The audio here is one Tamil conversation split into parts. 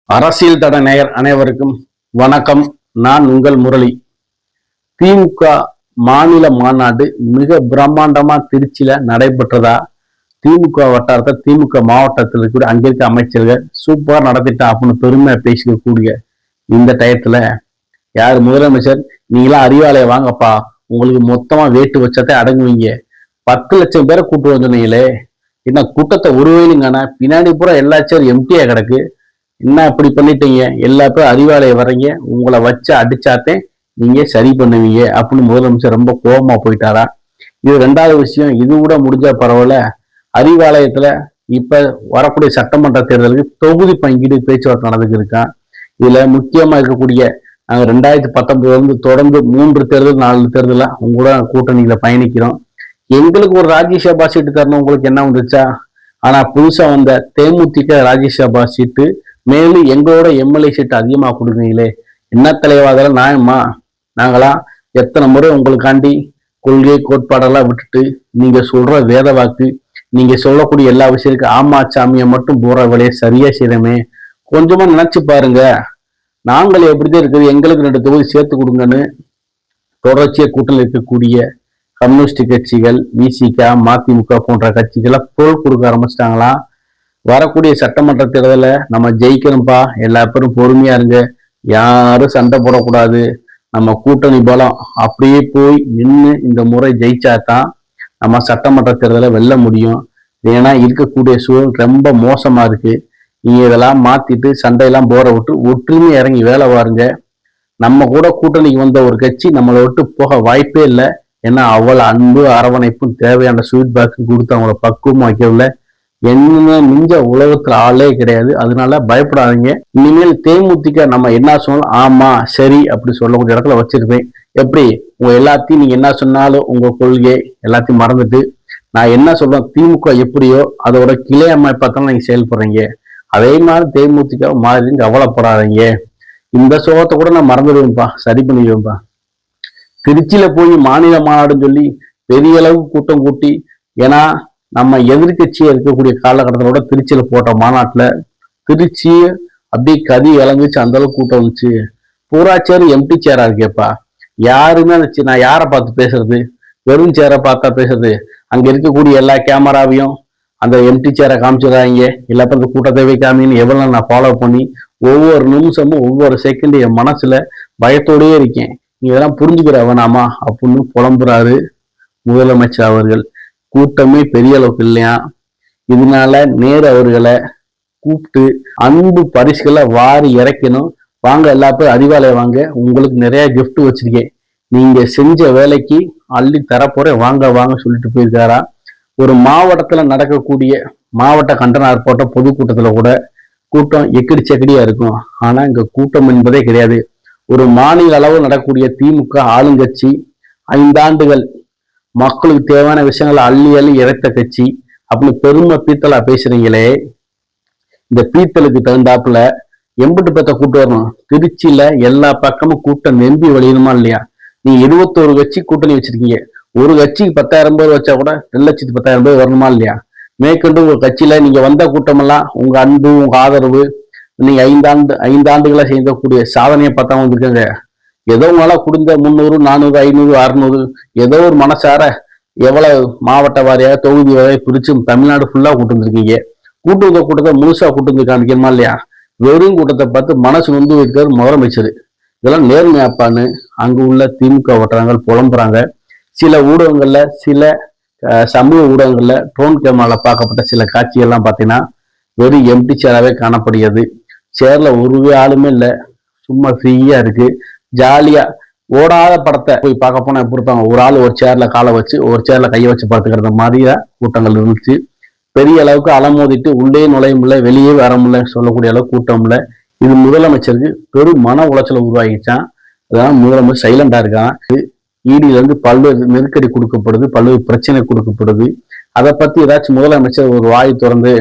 அரசியல் தட நேயர் அனைவருக்கும் வணக்கம். நான் உங்கள் முரளி. திமுக மாநில மாநாடு மிக பிரம்மாண்டமா திருச்சியில நடைபெற்றதா? திமுக வட்டாரத்தை திமுக மாவட்டத்தில் கூட அங்க இருக்க அமைச்சர்கள் சூப்பரா நடத்திட்டா அப்படின்னு பெருமையா பேசிக்கக்கூடிய இந்த டயத்துல யார் முதலமைச்சர், நீங்களாம் அறிவாலய வாங்கப்பா, உங்களுக்கு மொத்தமா வேட்டு வச்சதை அடங்குவீங்க, 10 லட்சம் பேரை கூட்டு வந்தீங்களே, என்ன கூட்டத்தை ஒருவேளுங்கான பின்னாடி பூரா எல்லா சேரும் எம்டியா கிடக்கு, என்ன இப்படி பண்ணிட்டீங்க, எல்லா பேரும் அறிவாலயம் வர்றீங்க, உங்களை வச்சு அடிச்சாத்தே நீங்க சரி பண்ணுவீங்க அப்படின்னு முதலமைச்சர் ரொம்ப கோபமா போயிட்டாரா? இது ரெண்டாவது விஷயம். இது கூட முடிஞ்சா பரவாயில்ல, அறிவாலயத்துல இப்ப வரக்கூடிய சட்டமன்ற தேர்தலுக்கு தொகுதி பங்கீடு பேச்சுவார்த்தை நடந்துக்கு இருக்கான். இதுல முக்கியமா இருக்கக்கூடிய நாங்க 2019 வந்து தொடர்ந்து 3 தேர்தல் 4 தேர்தலா உங்களோட கூட்டணியில பயணிக்கிறோம். எங்களுக்கு ஒரு ராஜ்யசபா சீட்டு தரணும் உங்களுக்கு என்ன வந்துச்சா? ஆனா புதுசா வந்த தேமுதிக ராஜ்யசபா சீட்டு மேலும் எங்களோட எம்எல்ஏ சீட்டு அதிகமா கொடுக்குறீங்களே, என்ன தலைவா அதெல்லாம் நியாயமா? நாங்களாம் எத்தனை முறை உங்களுக்காண்டி கொள்கை கோட்பாடெல்லாம் விட்டுட்டு நீங்க சொல்ற வேத வாக்கு, நீங்க சொல்லக்கூடிய எல்லா விஷயத்துக்கு ஆமா சாமியை மட்டும் போற வேலையை சரியா செய்யறமே, கொஞ்சமா நினைச்சு பாருங்க. நாங்கள் எப்படிதான் இருக்குது, எங்களுக்கு 2 தொகுதி சேர்த்து கொடுங்கன்னு தொடர்ச்சியா கூட்டத்தில் இருக்கக்கூடிய கம்யூனிஸ்ட் கட்சிகள், விசிக, மதிமுக போன்ற கட்சிகளை பொருள் கொடுக்க ஆரம்பிச்சிட்டாங்களாம். வரக்கூடிய சட்டமன்ற தேர்தல நம்ம ஜெயிக்கணும்பா, எல்லா பேரும் பொறுமையா இருங்க, யாரும் சண்டை போடக்கூடாது, நம்ம கூட்டணி பலம் அப்படியே போய் நின்று இந்த முறை ஜெயிச்சாதான் நம்ம சட்டமன்ற தேர்தலை வெல்ல முடியும். ஏன்னா இருக்கக்கூடிய சூழல் ரொம்ப மோசமா இருக்கு. நீங்க இதெல்லாம் மாத்திட்டு சண்டையெல்லாம் போற விட்டு ஒற்றுமையா இறங்கி வேலை பாருங்க. நம்ம கூட கூட்டணிக்கு வந்த ஒரு கட்சி நம்மளை விட்டு போக வாய்ப்பே இல்லை. ஏன்னா அவ்வளவு அன்பு அரவணைப்பும் தேவையான ஸ்வீட் பாக்ஸும் கொடுத்து அவங்கள பக்குவம் வைக்கவில்லை. என்ன மிஞ்ச உலகத்துல ஆளே கிடையாது. அதனால பயப்படாதீங்க. இனிமேல் தேமுதிக நம்ம என்ன சொன்னாலும் ஆமா சரி அப்படி சொல்லக்கூடிய இடத்துல வச்சிருப்பேன். எப்படி உங்க எல்லாத்தையும் நீங்க என்ன சொன்னாலும் உங்க கொள்கை எல்லாத்தையும் மறந்துட்டு நான் என்ன சொல்றேன், திமுக எப்படியோ அதோட கிளை அமைப்பாத்தான் நீங்க செயல்படுறீங்க. அதே மாதிரி தேமுதிக மாதிரி கவலைப்படாதீங்க. இந்த சோகத்தை கூட நான் மறந்துடுவேன்ப்பா, சரி பண்ணிடுவேன்ப்பா. திருச்சியில போய் மாநில மாநாடுன்னு சொல்லி பெரிய அளவுக்கு கூட்டம் கூட்டி, ஏன்னா நம்ம எதிர்கட்சியா இருக்கக்கூடிய காலகட்டத்தோட திருச்சியில போட்ட மாநாட்டுல திருச்சி அப்படியே கதி இறங்குச்சு, அந்த அளவுக்கு கூட்டம் வந்துச்சு. பூரா சேர் எம்டி சேரா இருக்கேப்பா. யாருமே அந்த நான் யாரை பார்த்து பேசுறது, வெறும் சேரை பார்த்தா பேசுறது. அங்க இருக்கக்கூடிய எல்லா கேமராவையும் அந்த எம்டி சேரை காமிச்சிடுறாங்க, எல்லா பேர் கூட்டத்தை வைக்காமின்னு எவ்வளவு நான் ஃபாலோ பண்ணி ஒவ்வொரு நிமிஷமும் ஒவ்வொரு செகண்ட் என் மனசுல பயத்தோடயே இருக்கேன். நீ இதெல்லாம் புரிஞ்சுக்கிற வேணாமா அப்படின்னு புலம்புறாரு முதலமைச்சர் அவர்கள். கூட்டமே பெரிய அளவுக்கு இல்லையா, இதனால நேரு அவர்களை கூப்பிட்டு அன்பு பரிசுகளை வாரி இறக்கணும். வாங்க எல்லா பேரும் அறிவாலயம் வாங்க, உங்களுக்கு நிறைய கிஃப்ட் வச்சிருக்கேன், நீங்க செஞ்ச வேலைக்கு அள்ளி தரப்போறேன், வாங்க வாங்க சொல்லிட்டு போயிருக்காரா. ஒரு மாவட்டத்துல நடக்கக்கூடிய மாவட்ட கண்டன ஆர்ப்பாட்ட பொதுக்கூட்டத்துல கூட கூட்டம் எக்கடி செக்கடியா இருக்கும். ஆனா இங்க கூட்டம் என்பதே கிடையாது. ஒரு மாநில அளவு நடக்கக்கூடிய திமுக ஆளுங்கட்சி 5 ஆண்டுகள் மக்களுக்கு தேவையான விஷயங்களை அள்ளி அள்ளி இறைத்த கட்சி அப்படின்னு பெருமை பீத்தலா பேசுறீங்களே, இந்த பீத்தலுக்கு தகுந்தாப்புல எம்பிட்டு பேத்த கூட்டு வரணும். திருச்சியில எல்லா பக்கமும் கூட்டம் நம்பி வழியணுமா இல்லையா? நீங்க 21 கட்சி கூட்டணி வச்சிருக்கீங்க. ஒரு கட்சிக்கு 10,000 பேர் வச்சா கூட 2,10,000 பேர் வரணுமா இல்லையா? மேற்கொண்டு உங்க கட்சியில நீங்க வந்த கூட்டமெல்லாம் உங்க அன்பு உங்க ஆதரவு, நீங்க 5 ஆண்டுகளா செய்யக்கூடிய சாதனையை பார்த்தா வந்திருக்காங்க. ஏதோ உங்களால குடும்ப 300 400 500 600 ஏதோ ஒரு மனசார எவ்வளவு மாவட்ட வாரியாக தொகுதி வாரியாக பிரிச்சு தமிழ்நாடு ஃபுல்லா கூட்டு வந்திருக்கீங்க. கூட்டு வந்த கூட்டத்தை முழுசா கூட்டு வந்து காமிக்கணுமா இல்லையா? வெறும் கூட்டத்தை பார்த்து மனசு வந்து இருக்காரு முதலமைச்சர். இதெல்லாம் நேர்மையாப்பான்னு அங்கு உள்ள திமுக வட்டாரங்கள் புலம்புறாங்க. சில ஊடகங்கள்ல சில சமூக ஊடகங்கள்ல ட்ரோன் கேமரால பார்க்கப்பட்ட சில காட்சிகள்லாம் பார்த்தீங்கன்னா வெறும் எம்டி சேராவே காணப்படுகிறது. சேர்ல ஒரு ஆளுமே இல்லை, சும்மா ஃப்ரீயா இருக்கு. ஜாலியா ஓடாத படத்தை போய் பார்க்க போனா பொறுத்தாங்க, ஒரு ஆள் ஒரு சேர்ல காலை வச்சு ஒரு சேர்ல கையை வச்சு பார்த்துக்கிற மாதிரியா கூட்டங்கள் இருந்துச்சு. பெரிய அளவுக்கு அலமோதிட்டு உள்ளே நுழைய முடியல, வெளியே வர முடியல சொல்லக்கூடிய அளவுக்கு கூட்டம் இல்லை. இது முதலமைச்சருக்கு பெரும் மன உளைச்சலை உருவாகிச்சான். அதான் முதலமைச்சர் சைலண்டா இருக்கான். ஈடியில இருந்து பல்வேறு நெருக்கடி கொடுக்கப்படுது, பல்வேறு பிரச்சனை கொடுக்கப்படுது. அதை பத்தி ஏதாச்சும் முதலமைச்சர் ஒரு வாய் திறந்து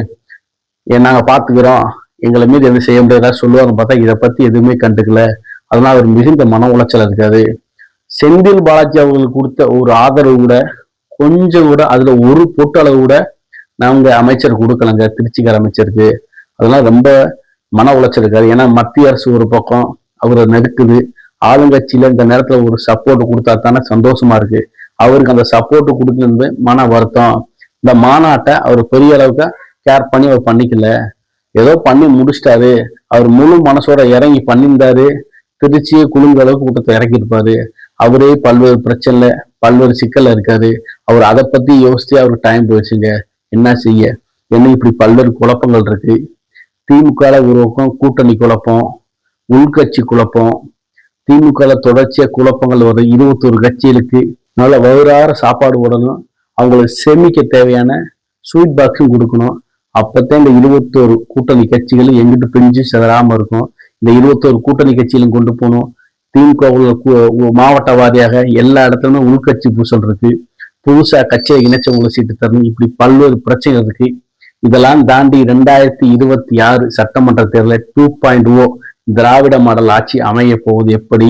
நாங்க பாத்துக்கிறோம், எங்களை மீது எதுவும் செய்ய முடியாது ஏதாவது சொல்லுவாங்க பார்த்தா இதை பத்தி எதுவுமே கண்டுக்கல. அதனால அவர் மிகுந்த மன உளைச்சல் இருக்காது. செந்தில் பாலாஜி அவர்களுக்கு கொடுத்த ஒரு ஆதரவு கூட கொஞ்சம் கூட அதுல ஒரு பொட்டு அளவு கூட நாங்க அமைச்சர் கொடுக்கலங்க திருச்சிக்கார அமைச்சருக்கு. அதெல்லாம் ரொம்ப மன உளைச்சல் இருக்காது. ஏன்னா மத்திய அரசு ஒரு பக்கம் அவரை நெருக்குது, ஆளுங்கட்சியில இந்த நேரத்துல ஒரு சப்போர்ட் கொடுத்தா தானே சந்தோஷமா இருக்கு. அவருக்கு அந்த சப்போர்ட் கொடுக்கறது மன வருத்தம். இந்த மாநாட்டை அவர் பெரிய அளவுக்கு கேர் பண்ணி அவர் பண்ணிக்கல, ஏதோ பண்ணி முடிச்சிட்டாரு. அவர் முழு மனசோட இறங்கி பண்ணியிருந்தாரு, திருச்சியை குலுங்க அளவுக்கு கூட்டத்தை இறக்கியிருப்பாரு. அவரே பல்வேறு பிரச்சனைல பல்வேறு சிக்கல்ல இருக்காரு. அவர் அதை பத்தி யோசிச்சு அவருக்கு டைம் போயிடுச்சுங்க. என்ன செய்ய, என்ன இப்படி பல்வேறு குழப்பங்கள் இருக்கு. திமுக ஒரு கூட்டணி குழப்பம், உள்கட்சி குழப்பம், திமுக தொடர்ச்சியா குழப்பங்கள் வரும். 21 கட்சிகளுக்கு நல்ல வயிறார சாப்பாடு போடணும், அவங்களுக்கு சேமிக்க தேவையான ஸ்வீட் பாக்ஸும் கொடுக்கணும். அப்பத்தான் இந்த 21 கூட்டணி கட்சிகளும் எங்கிட்டு பிரிஞ்சு செதறாம இருக்கும். இந்த 21 கூட்டணி கட்சியிலும் கொண்டு போகணும். திமுக மாவட்ட வாரியாக எல்லா இடத்துலயுமே உள்கட்சி பூசல் இருக்கு. புதுசா கட்சியை இணைச்சவங்களை சீட்டு தரணும். இப்படி பல்வேறு பிரச்சனைகள் இருக்கு. இதெல்லாம் தாண்டி 2026 சட்டமன்ற தேர்தலில் 2.0 திராவிட மாடல் ஆட்சி அமைய போவது எப்படி,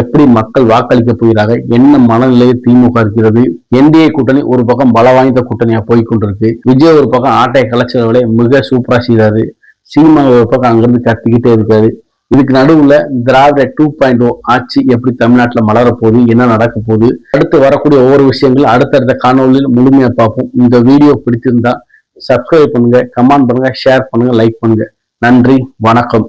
எப்படி மக்கள் வாக்களிக்க போகிறாங்க, என்ன மனநிலையில் திமுக இருக்கிறது. என்டிஏ கூட்டணி ஒரு பக்கம் பல வாய்ந்த கூட்டணியா போய்கொண்டிருக்கு. விஜய் ஒரு பக்கம் ஆட்டை கலைச்சவர்களை மிக சூப்பரா செய்தாரு. சீமா ஒரு பக்கம் அங்கிருந்து கத்திக்கிட்டே இருக்காரு. இதுக்கு நடுவுல திராவிட 2.0 ஆட்சி எப்படி தமிழ்நாட்டுல மலர போகுது, என்ன நடக்க போகுது, அடுத்து வரக்கூடிய ஒவ்வொரு விஷயங்களும் அடுத்தடுத்த காணொலியில் முழுமையா பார்ப்போம். இந்த வீடியோ பிடித்திருந்தா சப்ஸ்கிரைப் பண்ணுங்க, கமெண்ட் பண்ணுங்க, ஷேர் பண்ணுங்க, லைக் பண்ணுங்க. நன்றி, வணக்கம்.